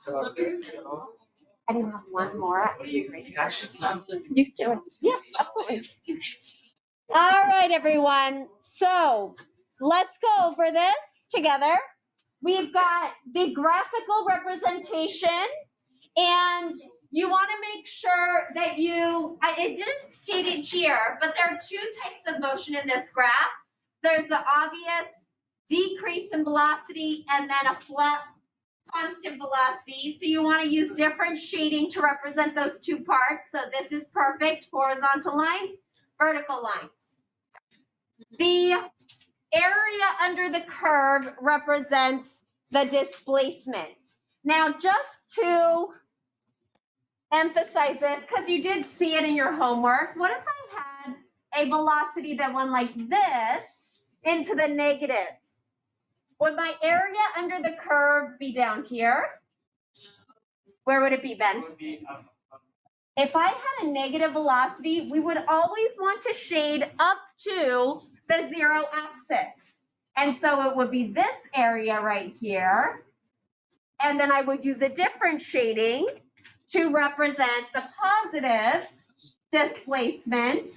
I didn't have one more. You can do it. Yes, absolutely. All right, everyone. So let's go over this together. We've got the graphical representation, and you want to make sure that it didn't state it here, but there are two types of motion in this graph. There's the obvious decrease in velocity and then a flat constant velocity. So you want to use different shading to represent those two parts. So this is perfect, horizontal lines, vertical lines. The area under the curve represents the displacement. Now, just to emphasize this, because you did see it in your homework, what if I had a velocity that went like this into the negative? Would my area under the curve be down here? Where would it be, Ben? If I had a negative velocity, we would always want to shade up to the 0 axis. And so it would be this area right here. And then I would use a different shading to represent the positive displacement.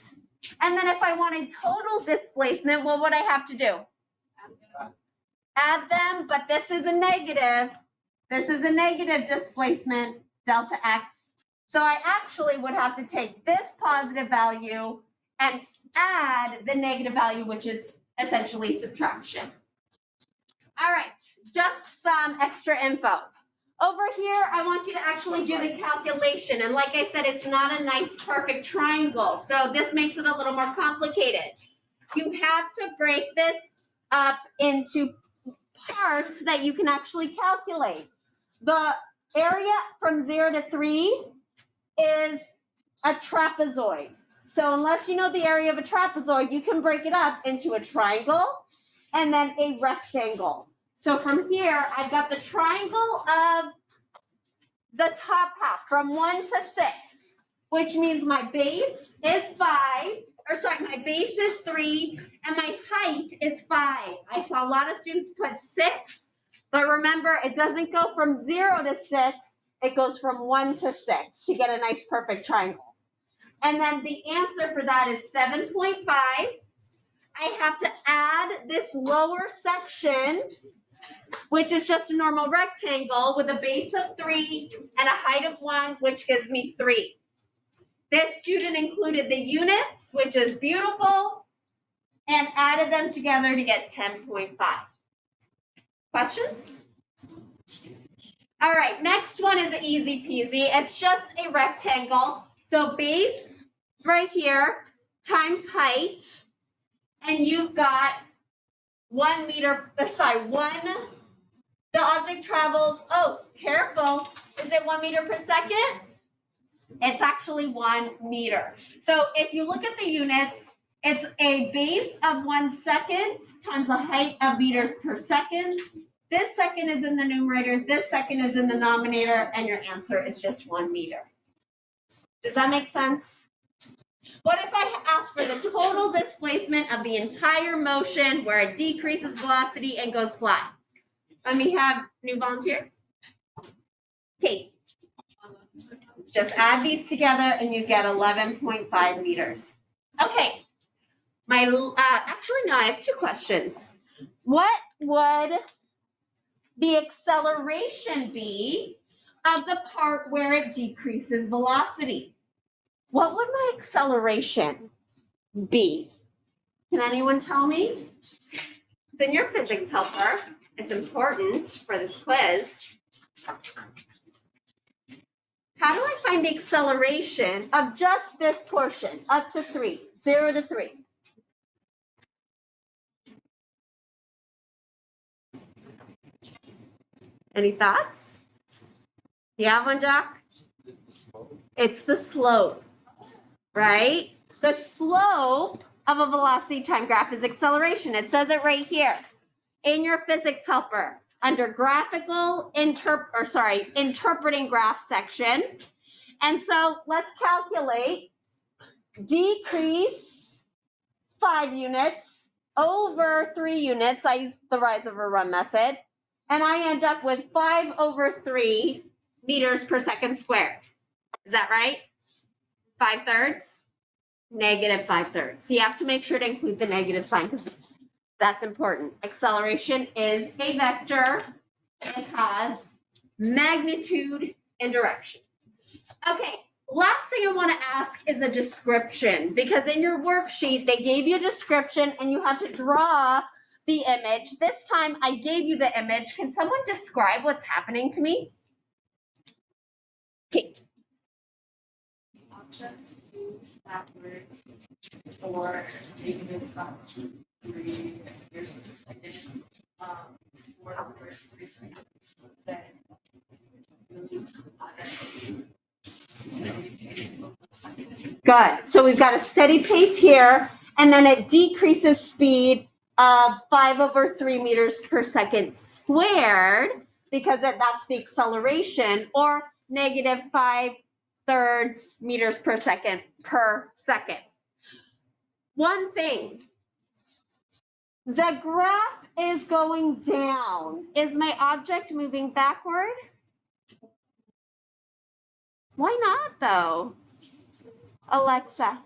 And then if I wanted total displacement, what would I have to do? Add them, but this is a negative. This is a negative displacement, delta x. So I actually would have to take this positive value and add the negative value, which is essentially subtraction. All right, just some extra info. Over here, I want you to actually do the calculation. And like I said, it's not a nice, perfect triangle. So this makes it a little more complicated. You have to break this up into parts that you can actually calculate. The area from 0 to 3 is a trapezoid. So unless you know the area of a trapezoid, you can break it up into a triangle and then a rectangle. So from here, I've got the triangle of the top half from 1 to 6, which means my base is 5, my base is 3, and my height is 5. I saw a lot of students put 6, but remember, it doesn't go from 0 to 6, it goes from 1 to 6 to get a nice perfect triangle. And then the answer for that is 7.5. I have to add this lower section, which is just a normal rectangle with a base of 3 and a height of 1, which gives me 3. This student included the units, which is beautiful, and added them together to get 10.5. Questions? All right, next one is easy peasy. It's just a rectangle. So base right here times height, and you've got 1 meter, the object travels, careful, is it 1 meter per second? It's actually 1 meter. So if you look at the units, it's a base of 1 second times a height of meters per second. This second is in the numerator, this second is in the denominator, and your answer is just 1 meter. Does that make sense? What if I ask for the total displacement of the entire motion where it decreases velocity and goes flat? Let me have new volunteer. Kate. Just add these together and you get 11.5 meters. Okay. Actually, no, I have 2 questions. What would the acceleration be of the part where it decreases velocity? What would my acceleration be? Can anyone tell me? It's in your physics helper. It's important for this quiz. How do I find the acceleration of just this portion, up to 3, 0 to 3? Any thoughts? You have one, Jack? It's the slope, right? The slope of a velocity time graph is acceleration. It says it right here in your physics helper under graphical interpreting graph section. And so let's calculate decrease 5 units over 3 units. I use the rise over run method. And I end up with 5 over 3 meters per second squared. Is that right? 5/3? Negative 5/3. So you have to make sure to include the negative sign because that's important. Acceleration is a vector. It has magnitude and direction. Okay, last thing I want to ask is a description because in your worksheet, they gave you a description and you had to draw the image. This time I gave you the image. Can someone describe what's happening to me? Kate. Object moves backwards for -3 meters per second for the first 3 seconds. Then moves at a steady pace for 1 second. Good. So we've got a steady pace here, and then it decreases speed 5/3 meters per second squared because that's the acceleration, or -5/3 meters per second. One thing, the graph is going down. Is my object moving backward? Why not though? Alexa.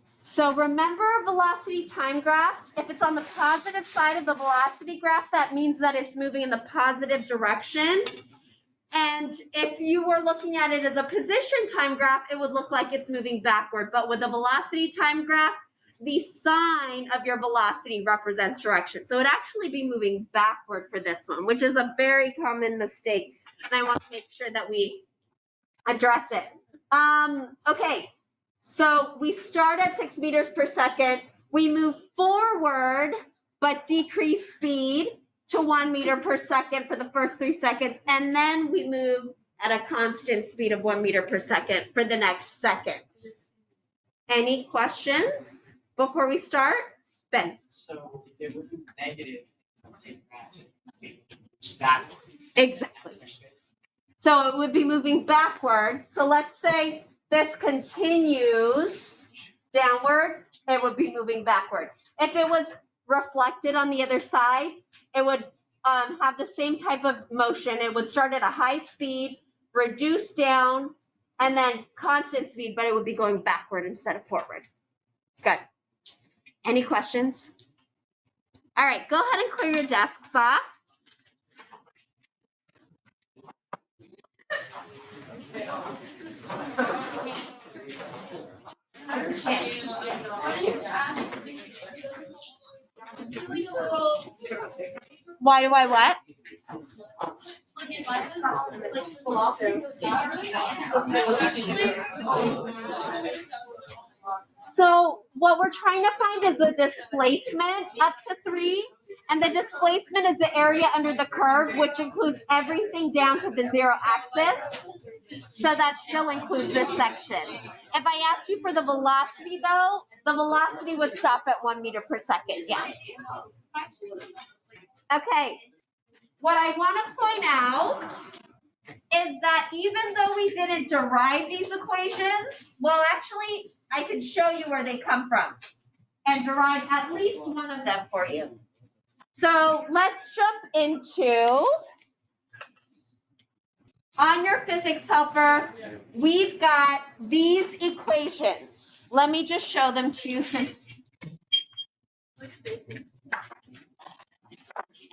So remember velocity time graphs? If it's on the positive side of the velocity graph, that means that it's moving in the positive direction. And if you were looking at it as a position time graph, it would look like it's moving backward. But with a velocity time graph, the sign of your velocity represents direction. So it'd actually be moving backward for this one, which is a very common mistake. And I want to make sure that we address it. Okay, so we start at 6 meters per second. We move forward, but decrease speed to 1 meter per second for the first 3 seconds. And then we move at a constant speed of 1 meter per second for the next second. Any questions before we start? Ben. So if it was negative, let's say that. Exactly. So it would be moving backward. So let's say this continues downward, it would be moving backward. If it was reflected on the other side, it would have the same type of motion. It would start at a high speed, reduce down, and then constant speed, but it would be going backward instead of forward. Good. Any questions? All right, go ahead and clear your desks off. Why do I what? So what we're trying to find is the displacement up to 3, and the displacement is the area under the curve, which includes everything down to the 0 axis. So that still includes this section. If I asked you for the velocity though, the velocity would stop at 1 meter per second, yes. Okay, what I want to point out is that even though we didn't derive these equations, well, actually, I could show you where they come from and derive at least one of them for you. So let's jump into, on your physics helper, we've got these equations. Let me just show them to you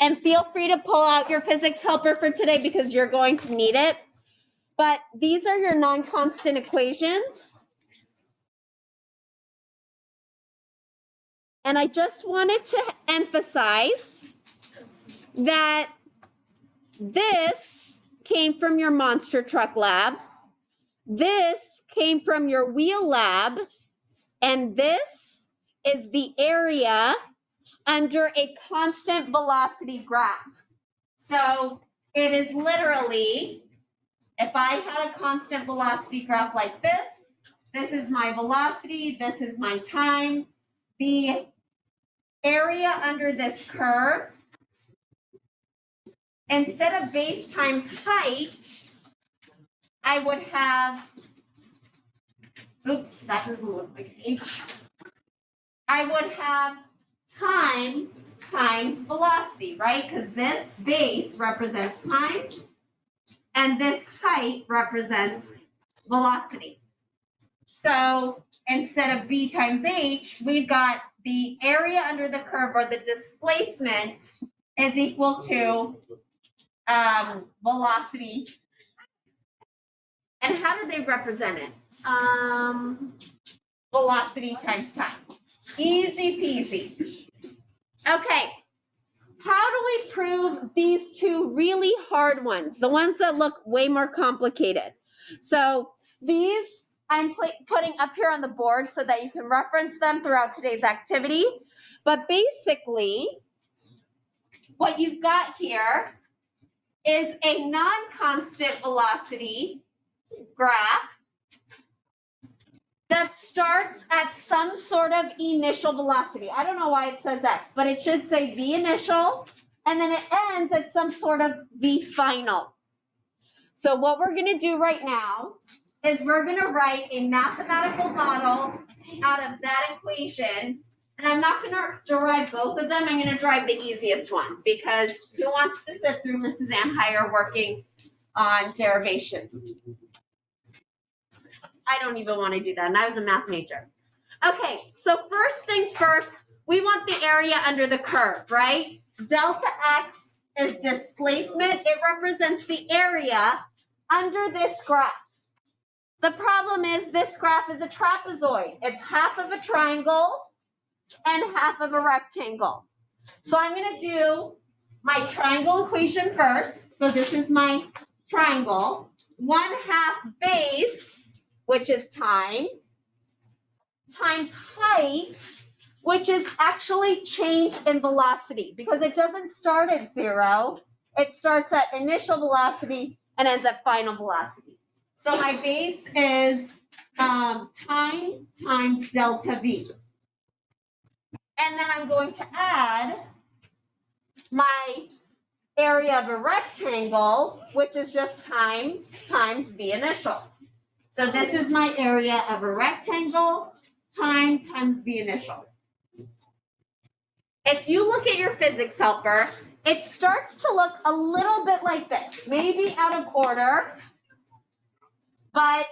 and feel free to pull out your physics helper for today because you're going to need it. But these are your non-constant equations. And I just wanted to emphasize that this came from your monster truck lab. This came from your wheel lab. And this is the area under a constant velocity graph. So it is literally, if I had a constant velocity graph like this is my velocity, this is my time. The area under this curve, instead of base times height, I would have, oops, that doesn't look like H. I would have time times velocity, right? Because this base represents time, and this height represents velocity. So instead of v times h, we've got the area under the curve, or the displacement, is equal to velocity. And how do they represent it? Velocity times time. Easy peasy. Okay. How do we prove these two really hard ones, the ones that look way more complicated? So these I'm putting up here on the board so that you can reference them throughout today's activity. But basically, what you've got here is a non-constant velocity graph that starts at some sort of initial velocity. I don't know why it says x, but it should say v initial, and then it ends at some sort of v final. So what we're going to do right now is we're going to write a mathematical model out of that equation. And I'm not going to derive both of them. I'm going to derive the easiest one, because who wants to sit through Mrs. Anhire working on derivations? I don't even want to do that, and I was a math major. Okay, so first things first, we want the area under the curve, right? Delta x is displacement. It represents the area under this graph. The problem is this graph is a trapezoid. It's half of a triangle and half of a rectangle. So I'm going to do my triangle equation first. So this is my triangle. 1/2 base, which is time, times height, which is actually change in velocity, because it doesn't start at 0. It starts at initial velocity and ends at final velocity. So my base is time times delta v. And then I'm going to add my area of a rectangle, which is just time times v initial. So this is my area of a rectangle, time times v initial. If you look at your physics helper, it starts to look a little bit like this, maybe out of order, but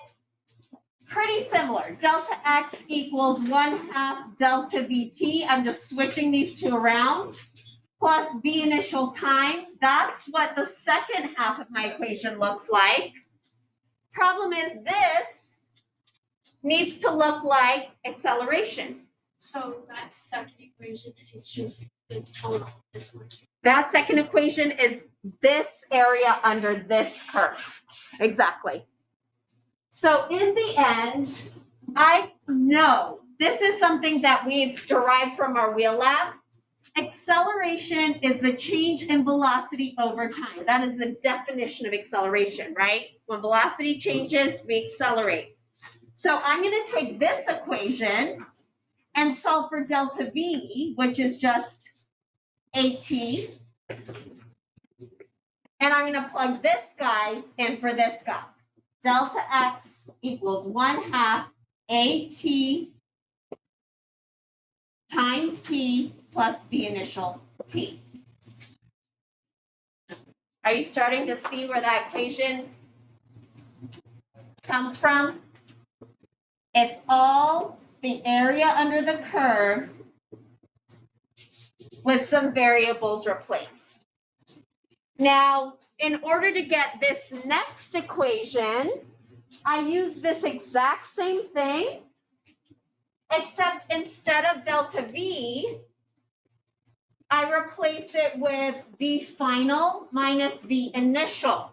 pretty similar. Delta x equals 1/2 delta vt. I'm just switching these two around. Plus v initial times. That's what the second half of my equation looks like. Problem is, this needs to look like acceleration. So that second equation is just the total of this one. That second equation is this area under this curve. Exactly. So in the end, I know this is something that we've derived from our wheel lab. Acceleration is the change in velocity over time. That is the definition of acceleration, right? When velocity changes, we accelerate. So I'm going to take this equation and solve for delta v, which is just at. And I'm going to plug this guy in for this guy. Delta x equals 1/2 at times t plus v initial t. Are you starting to see where that equation comes from? It's all the area under the curve with some variables replaced. Now, in order to get this next equation, I use this exact same thing, except instead of delta v, I replace it with v final minus v initial.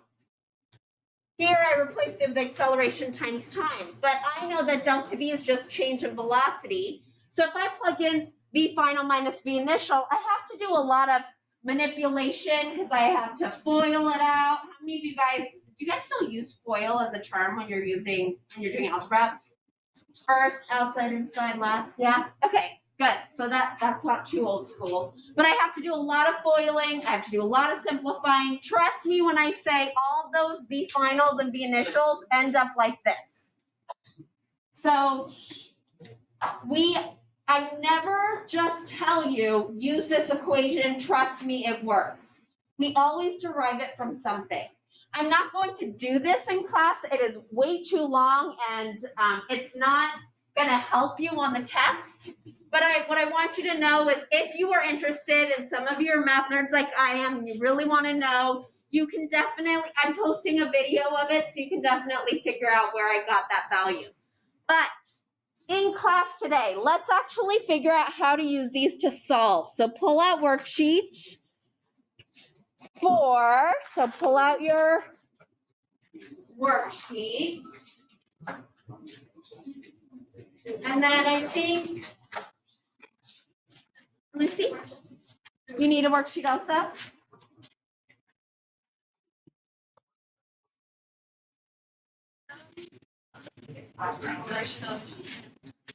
Here I replaced it with acceleration times time, but I know that delta v is just change in velocity. So if I plug in v final minus v initial, I have to do a lot of manipulation because I have to FOIL it out. How many of you guys, do you guys still use FOIL as a term when you're doing algebra? First, outside, inside, last, yeah? Okay, good. So that's not too old school. But I have to do a lot of foiling. I have to do a lot of simplifying. Trust me when I say all of those v finals and v initials end up like this. So I never just tell you, use this equation, trust me, it works. We always derive it from something. I'm not going to do this in class. It is way too long and it's not going to help you on the test. But what I want you to know is if you are interested and some of you are math nerds like I am, you really want to know, you can definitely, I'm posting a video of it, so you can definitely figure out where I got that value. But in class today, let's actually figure out how to use these to solve. So pull out worksheet 4. So pull out your worksheet. And then I think, Lucy, you need a worksheet also?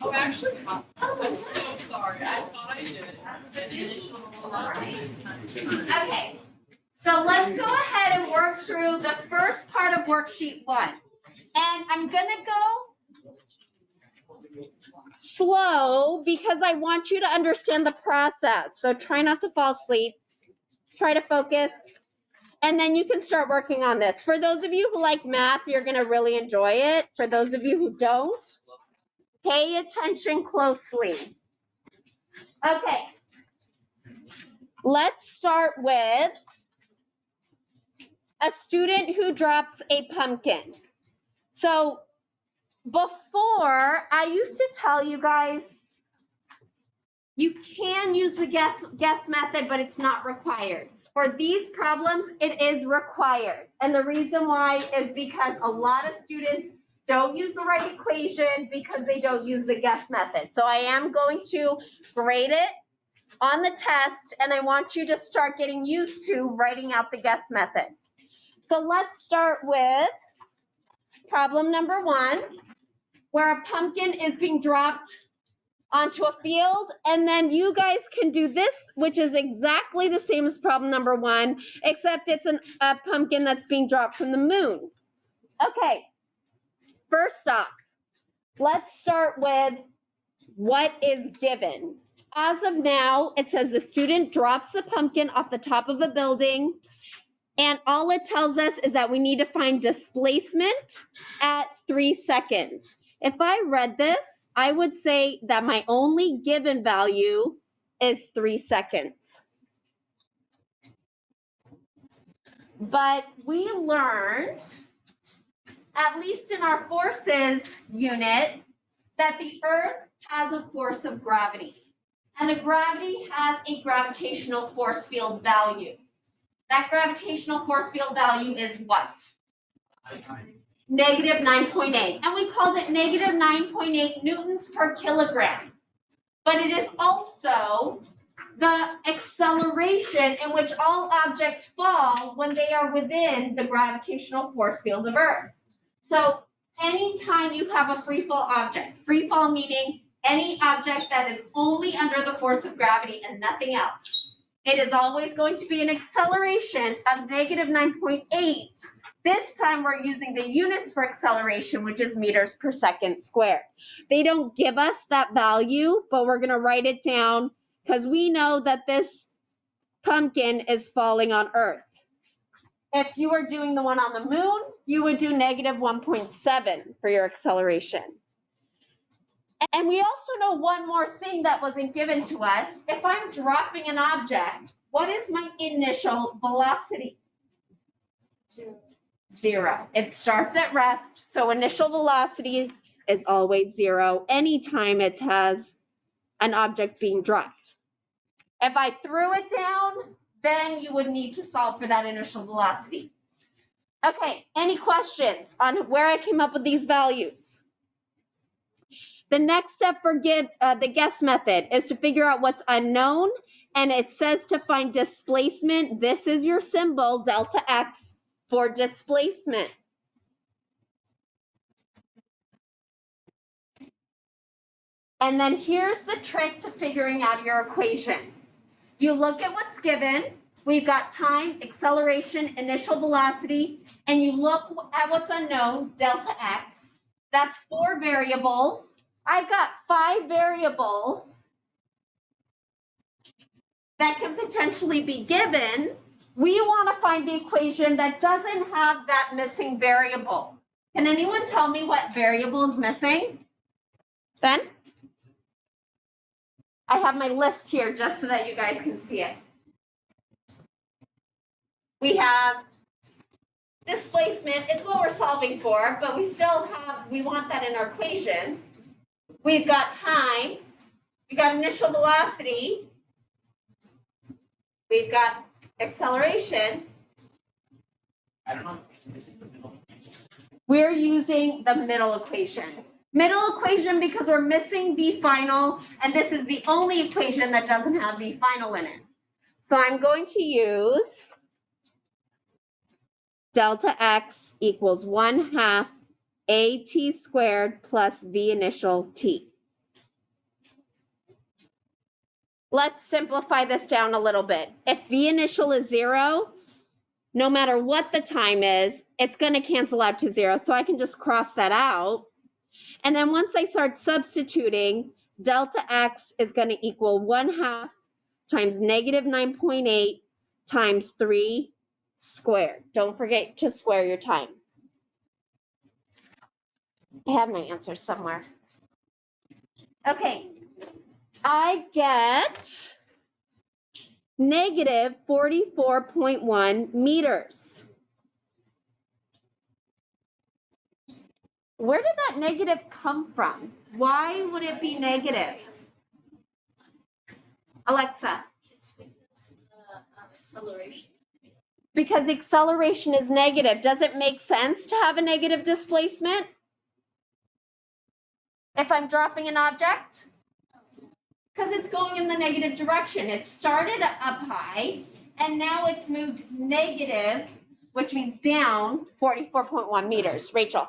Oh, actually, I'm so sorry. I thought I did it. Okay, so let's go ahead and work through the first part of worksheet 1. And I'm gonna go slow because I want you to understand the process. So try not to fall asleep, try to focus, and then you can start working on this. For those of you who like math, you're gonna really enjoy it. For those of you who don't, pay attention closely. Okay, let's start with a student who drops a pumpkin. So before, I used to tell you guys, you can use the guess method, but it's not required. For these problems, it is required. And the reason why is because a lot of students don't use the right equation because they don't use the guess method. So I am going to grade it on the test, and I want you to start getting used to writing out the guess method. So let's start with problem number 1, where a pumpkin is being dropped onto a field, and then you guys can do this, which is exactly the same as problem number 1, except it's a pumpkin that's being dropped from the moon. Okay, first off, let's start with what is given. As of now, it says the student drops the pumpkin off the top of a building, and all it tells us is that we need to find displacement at 3 seconds. If I read this, I would say that my only given value is 3 seconds. But we learned, at least in our forces unit, that the Earth has a force of gravity. And the gravity has a gravitational force field value. That gravitational force field value is what? Negative 9.8. And we called it negative 9.8 newtons per kilogram. But it is also the acceleration in which all objects fall when they are within the gravitational force field of Earth. So anytime you have a free fall object, free fall meaning any object that is only under the force of gravity and nothing else, it is always going to be an acceleration of negative 9.8. This time we're using the units for acceleration, which is meters per second squared. They don't give us that value, but we're going to write it down because we know that this pumpkin is falling on Earth. If you were doing the one on the moon, you would do negative 1.7 for your acceleration. And we also know one more thing that wasn't given to us. If I'm dropping an object, what is my initial velocity? 0. It starts at rest, so initial velocity is always 0 anytime it has an object being dropped. If I threw it down, then you would need to solve for that initial velocity. Okay, any questions on where I came up with these values? The next step for the guess method is to figure out what's unknown, and it says to find displacement. This is your symbol, delta x, for displacement. And then here's the trick to figuring out your equation. You look at what's given. We've got time, acceleration, initial velocity, and you look at what's unknown, delta x. That's 4 variables. I've got 5 variables that can potentially be given, We want to find the equation that doesn't have that missing variable. Can anyone tell me what variable is missing? Ben? I have my list here just so that you guys can see it. We have displacement, it's what we're solving for, but we want that in our equation. We've got time, we've got initial velocity, we've got acceleration. I don't know if it's in the middle. We're using the middle equation. Middle equation because we're missing V final, and this is the only equation that doesn't have V final in it. So I'm going to use delta x equals 1/2 AT squared plus V initial t. Let's simplify this down a little bit. If V initial is 0, no matter what the time is, it's going to cancel out to 0. So I can just cross that out. And then once I start substituting, delta x is going to equal 1/2 times negative 9.8 times 3 squared. Don't forget to square your time. I have my answer somewhere. Okay, I get negative 44.1 meters. Where did that negative come from? Why would it be negative? Alexa. It's because the acceleration. Because acceleration is negative. Does it make sense to have a negative displacement? If I'm dropping an object? Because it's going in the negative direction. It started up high, and now it's moved negative, which means down 44.1 meters. Rachel.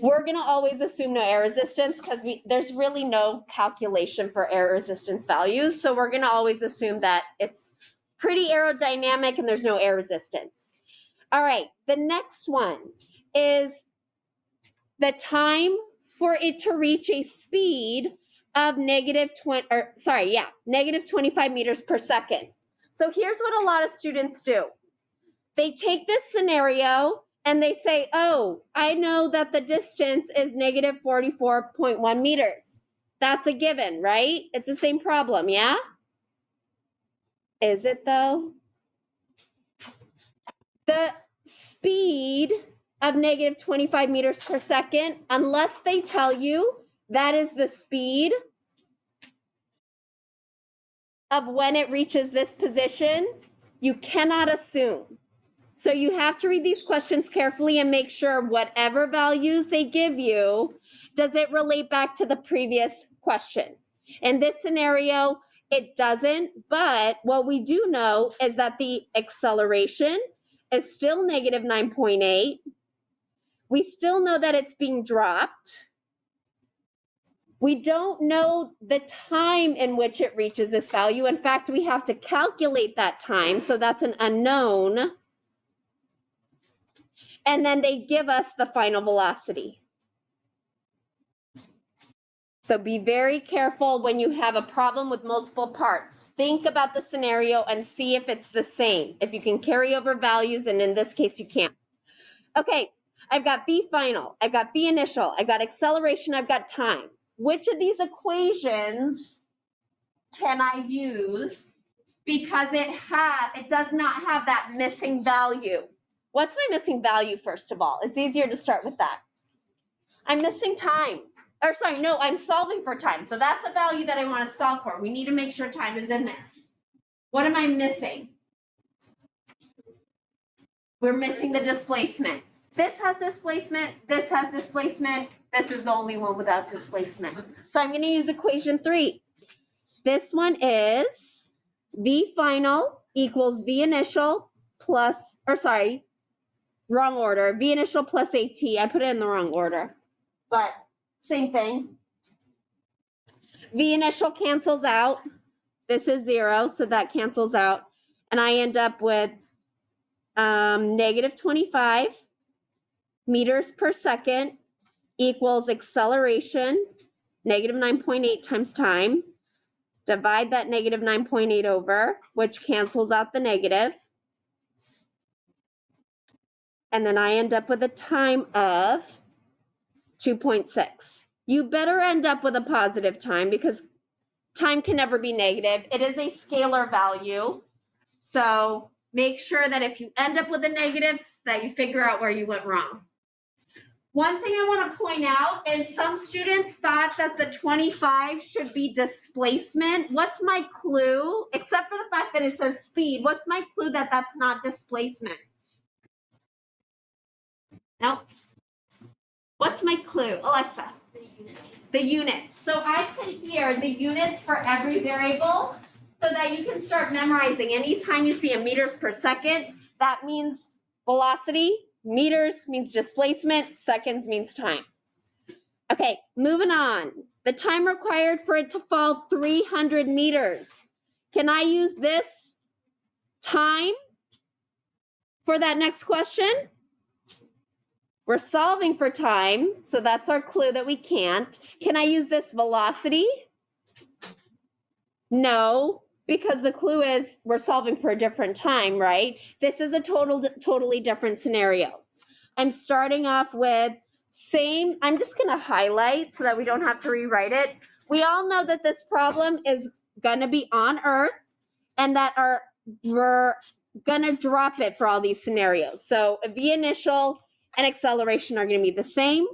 We're going to always assume no air resistance because there's really no calculation for air resistance values. So we're going to always assume that it's pretty aerodynamic and there's no air resistance. All right, the next one is the time for it to reach a speed of negative 25 meters per second. So here's what a lot of students do. They take this scenario and they say, oh, I know that the distance is negative 44.1 meters. That's a given, right? It's the same problem, yeah? Is it though? The speed of negative 25 meters per second, unless they tell you that is the speed of when it reaches this position, you cannot assume. So you have to read these questions carefully and make sure whatever values they give you, does it relate back to the previous question? In this scenario, it doesn't, but what we do know is that the acceleration is still negative 9.8. We still know that it's being dropped. We don't know the time in which it reaches this value. In fact, we have to calculate that time, so that's an unknown. And then they give us the final velocity. So be very careful when you have a problem with multiple parts. Think about the scenario and see if it's the same. If you can carry over values, and in this case, you can't. Okay, I've got V final, I've got V initial, I've got acceleration, I've got time. Which of these equations can I use because it does not have that missing value? What's my missing value, first of all? It's easier to start with that. I'm missing time. Or sorry, no, I'm solving for time. So that's a value that I want to solve for. We need to make sure time is in there. What am I missing? We're missing the displacement. This has displacement, this has displacement, this is the only one without displacement. So I'm going to use equation 3. This one is V final equals V initial plus, wrong order. V initial plus AT. I put it in the wrong order, but same thing. V initial cancels out. This is 0, so that cancels out. And I end up with negative 25 meters per second equals acceleration, negative 9.8 times time, divide that negative 9.8 over, which cancels out the negative. And then I end up with a time of 2.6. You better end up with a positive time because time can never be negative. It is a scalar value. So make sure that if you end up with the negatives, that you figure out where you went wrong. One thing I want to point out is some students thought that the 25 should be displacement. What's my clue? Except for the fact that it says speed, what's my clue that that's not displacement? Nope. What's my clue? Alexa. The units. The units. So I put here the units for every variable so that you can start memorizing. Anytime you see a meters per second, that means velocity. Meters means displacement. Seconds means time. Okay, moving on. The time required for it to fall 300 meters. Can I use this time for that next question? We're solving for time, so that's our clue that we can't. Can I use this velocity? No, because the clue is we're solving for a different time, right? This is a totally different scenario. I'm starting off with same, I'm just gonna highlight so that we don't have to rewrite it. We all know that this problem is gonna be on Earth and that we're gonna drop it for all these scenarios. So V initial and acceleration are gonna be the same.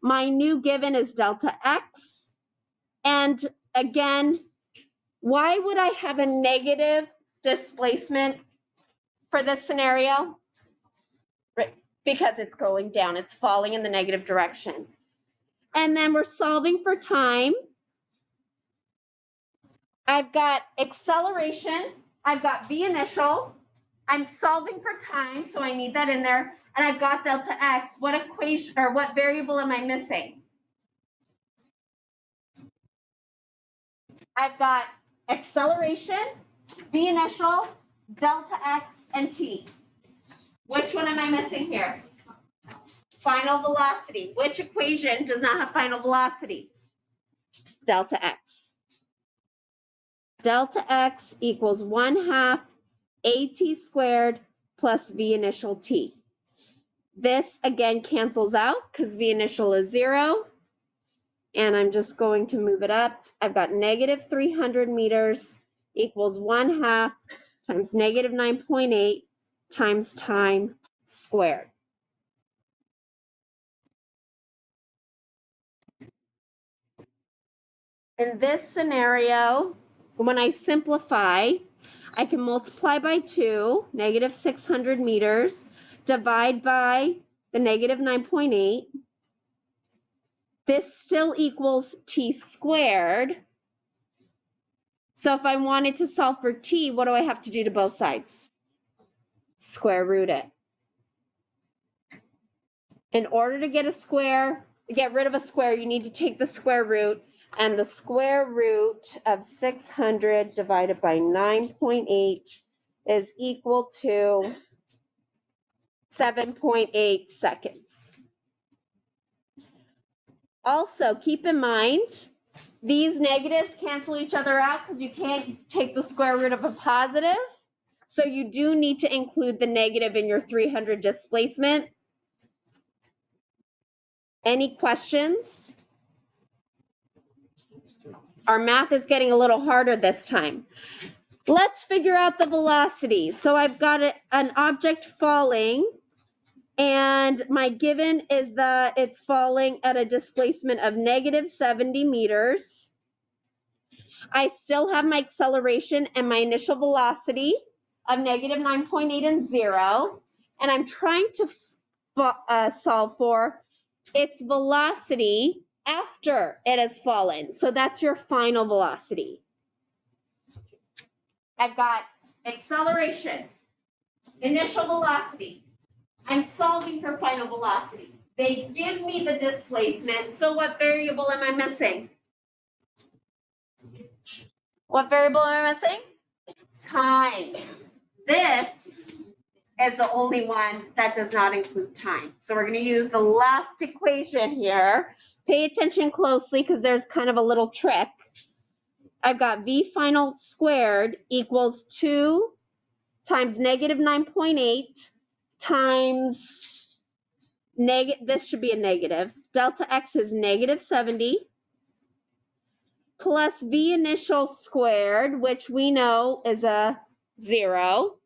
My new given is delta X. And again, why would I have a negative displacement for this scenario? Right, because it's going down, it's falling in the negative direction. And then we're solving for time. I've got acceleration, I've got V initial, I'm solving for time, so I need that in there, and I've got delta X. What equation or what variable am I missing? I've got acceleration, V initial, delta X, and T. Which one am I missing here? Final velocity. Which equation does not have final velocity? Delta X. Delta X equals 1/2 AT squared plus V initial T. This again cancels out because V initial is 0. And I'm just going to move it up. I've got negative 300 meters equals 1/2 times negative 9.8 times time squared. In this scenario, when I simplify, I can multiply by 2, negative 600 meters, divide by the negative 9.8. This still equals t squared. So if I wanted to solve for t, what do I have to do to both sides? Square root it. In order to get rid of a square, you need to take the square root, and the square root of 600 divided by 9.8 is equal to 7.8 seconds. Also, keep in mind, these negatives cancel each other out because you can't take the square root of a positive. So you do need to include the negative in your 300 displacement. Any questions? Our math is getting a little harder this time. Let's figure out the velocity. So I've got an object falling, and my given is that it's falling at a displacement of negative 70 meters. I still have my acceleration and my initial velocity of negative 9.8 and 0. And I'm trying to solve for its velocity after it has fallen. So that's your final velocity. I've got acceleration, initial velocity. I'm solving for final velocity. They give me the displacement. So what variable am I missing? What variable am I missing? Time. This is the only one that does not include time. So we're going to use the last equation here. Pay attention closely because there's kind of a little trick. I've got V final squared equals 2 times negative 9.8 times this should be a negative. Delta X is negative 70 plus V initial squared, which we know is a 0.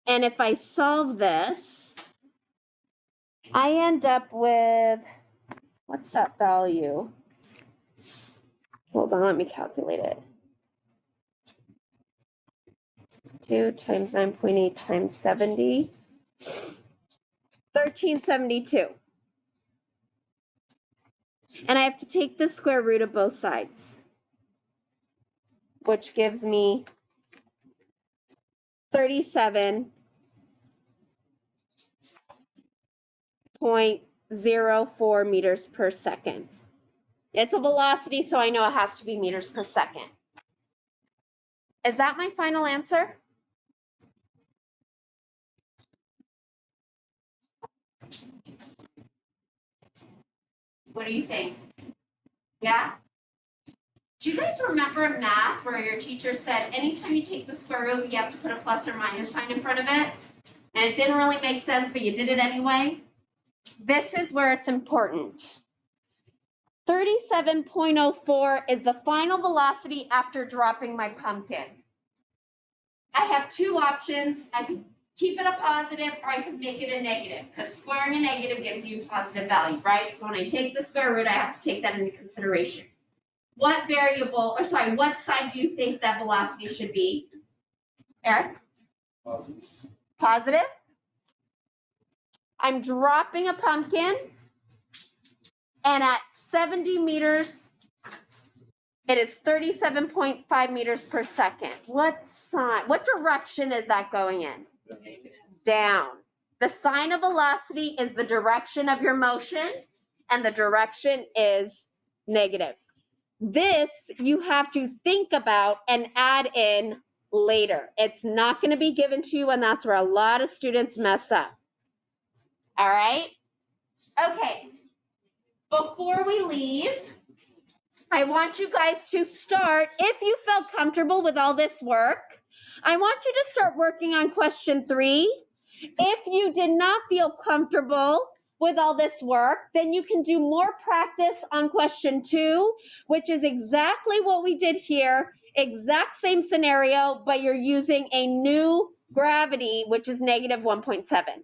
And if I solve this, I end up with, what's that value? Hold on, let me calculate it. 2 times 9.8 times 70. 1372. And I have to take the square root of both sides, which gives me 37.04 meters per second. It's a velocity, so I know it has to be meters per second. Is that my final answer? What do you think? Yeah? Do you guys remember in math where your teacher said anytime you take the square root, you have to put a plus or minus sign in front of it? And it didn't really make sense, but you did it anyway? This is where it's important. 37.04 is the final velocity after dropping my pumpkin. I have two options. I can keep it a positive or I can make it a negative because squaring a negative gives you a positive value, right? So when I take the square root, I have to take that into consideration. What what sign do you think that velocity should be? Eric? Positive. Positive? I'm dropping a pumpkin, and at 70 meters, it is 37.5 meters per second. What direction is that going in? Down. The sign of velocity is the direction of your motion, and the direction is negative. This you have to think about and add in later. It's not going to be given to you, and that's where a lot of students mess up. All right? Okay. Before we leave, I want you guys to start, if you felt comfortable with all this work, I want you to start working on question 3. If you did not feel comfortable with all this work, then you can do more practice on question 2, which is exactly what we did here, exact same scenario, but you're using a new gravity, which is negative 1.7.